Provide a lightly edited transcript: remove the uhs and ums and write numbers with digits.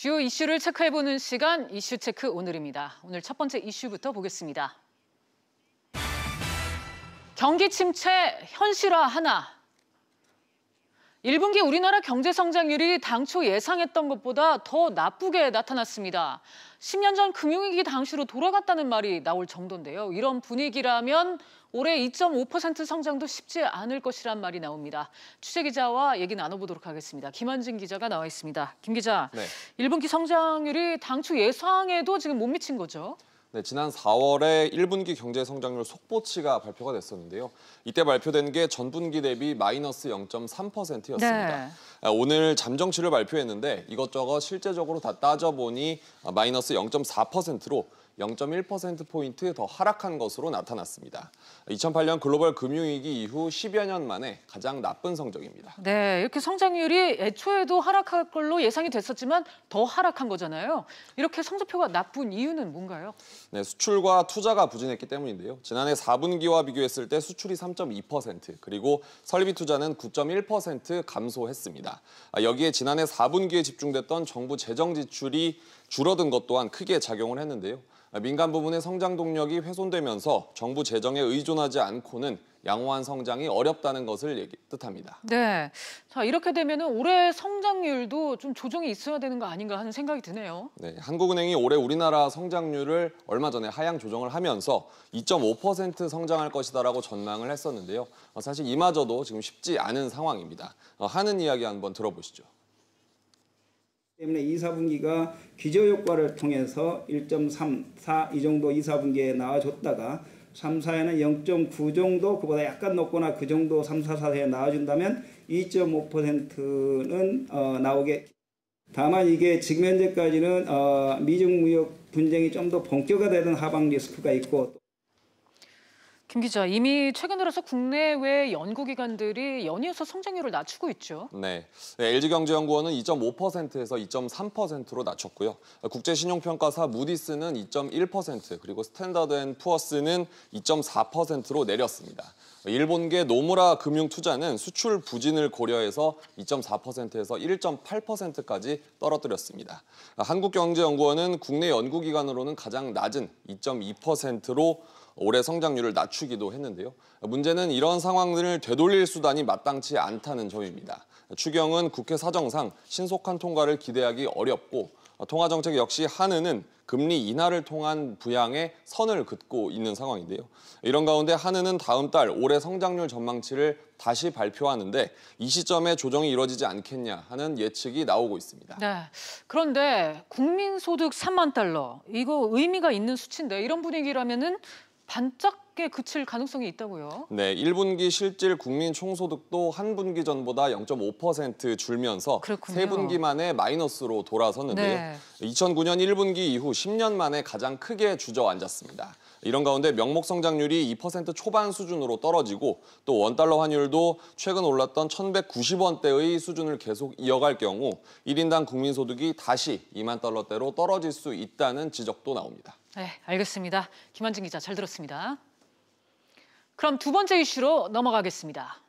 주요 이슈를 체크해보는 시간 이슈체크 오늘입니다. 오늘 첫 번째 이슈부터 보겠습니다. 경기 침체 현실화하나. 1분기 우리나라 경제 성장률이 당초 예상했던 것보다 더 나쁘게 나타났습니다. 10년 전 금융위기 당시로 돌아갔다는 말이 나올 정도인데요. 이런 분위기라면 올해 2.5% 성장도 쉽지 않을 것이란 말이 나옵니다. 취재기자와 얘기 나눠보도록 하겠습니다. 김한진 기자가 나와 있습니다. 김 기자, 네. 1분기 성장률이 당초 예상에도 지금 못 미친 거죠? 네, 지난 4월에 1분기 경제 성장률 속보치가 발표가 됐었는데요. 이때 발표된 게 전분기 대비 마이너스 0.3%였습니다. 네. 오늘 잠정치를 발표했는데 이것저것 실제적으로 다 따져보니 마이너스 0.4%로 0.1%포인트 더 하락한 것으로 나타났습니다. 2008년 글로벌 금융위기 이후 10여 년 만에 가장 나쁜 성적입니다. 네, 이렇게 성장률이 애초에도 하락할 걸로 예상이 됐었지만 더 하락한 거잖아요. 이렇게 성적표가 나쁜 이유는 뭔가요? 네, 수출과 투자가 부진했기 때문인데요. 지난해 4분기와 비교했을 때 수출이 3.2%, 그리고 설비 투자는 9.1% 감소했습니다. 여기에 지난해 4분기에 집중됐던 정부 재정 지출이 줄어든 것 또한 크게 작용을 했는데요. 민간 부분의 성장 동력이 훼손되면서 정부 재정에 의존하지 않고는 양호한 성장이 어렵다는 것을 뜻합니다. 네, 자 이렇게 되면 올해 성장률도 좀 조정이 있어야 되는 거 아닌가 하는 생각이 드네요. 네, 한국은행이 올해 우리나라 성장률을 얼마 전에 하향 조정을 하면서 2.5% 성장할 것이다라고 전망을 했었는데요. 사실 이마저도 지금 쉽지 않은 상황입니다. 하는 이야기 한번 들어보시죠. 때문에 2, 4분기가 기저효과를 통해서 1.34 이 정도 2, 4분기에 나와줬다가 3, 4에는 0.9 정도 그보다 약간 높거나 그 정도 3, 4, 4에 나와준다면 2.5%는 나오게. 다만 이게 지금 현재까지는 미중 무역 분쟁이 좀 더 본격화되는 하방 리스크가 있고. 김 기자, 이미 최근 들어서 국내외 연구기관들이 연이어서 성장률을 낮추고 있죠. 네, LG경제연구원은 2.5%에서 2.3%로 낮췄고요. 국제신용평가사 무디스는 2.1%, 그리고 스탠더드앤푸어스는 2.4%로 내렸습니다. 일본계 노무라 금융투자는 수출 부진을 고려해서 2.4%에서 1.8%까지 떨어뜨렸습니다. 한국경제연구원은 국내 연구기관으로는 가장 낮은 2.2%로 올해 성장률을 낮추기도 했는데요. 문제는 이런 상황들을 되돌릴 수단이 마땅치 않다는 점입니다. 추경은 국회 사정상 신속한 통과를 기대하기 어렵고 통화정책 역시 한은은 금리 인하를 통한 부양에 선을 긋고 있는 상황인데요. 이런 가운데 한은은 다음 달 올해 성장률 전망치를 다시 발표하는데 이 시점에 조정이 이루어지지 않겠냐 하는 예측이 나오고 있습니다. 네, 그런데 국민소득 3만 달러, 이거 의미가 있는 수치인데 이런 분위기라면은 반짝게 그칠 가능성이 있다고요? 네, 1분기 실질 국민 총소득도 한 분기 전보다 0.5% 줄면서 그렇군요. 세 분기 만에 마이너스로 돌아섰는데요. 네. 2009년 1분기 이후 10년 만에 가장 크게 주저앉았습니다. 이런 가운데 명목 성장률이 2% 초반 수준으로 떨어지고 또 원달러 환율도 최근 올랐던 1,190원대의 수준을 계속 이어갈 경우 1인당 국민소득이 다시 2만 달러대로 떨어질 수 있다는 지적도 나옵니다. 네, 알겠습니다. 김한진 기자 잘 들었습니다. 그럼 두 번째 이슈로 넘어가겠습니다.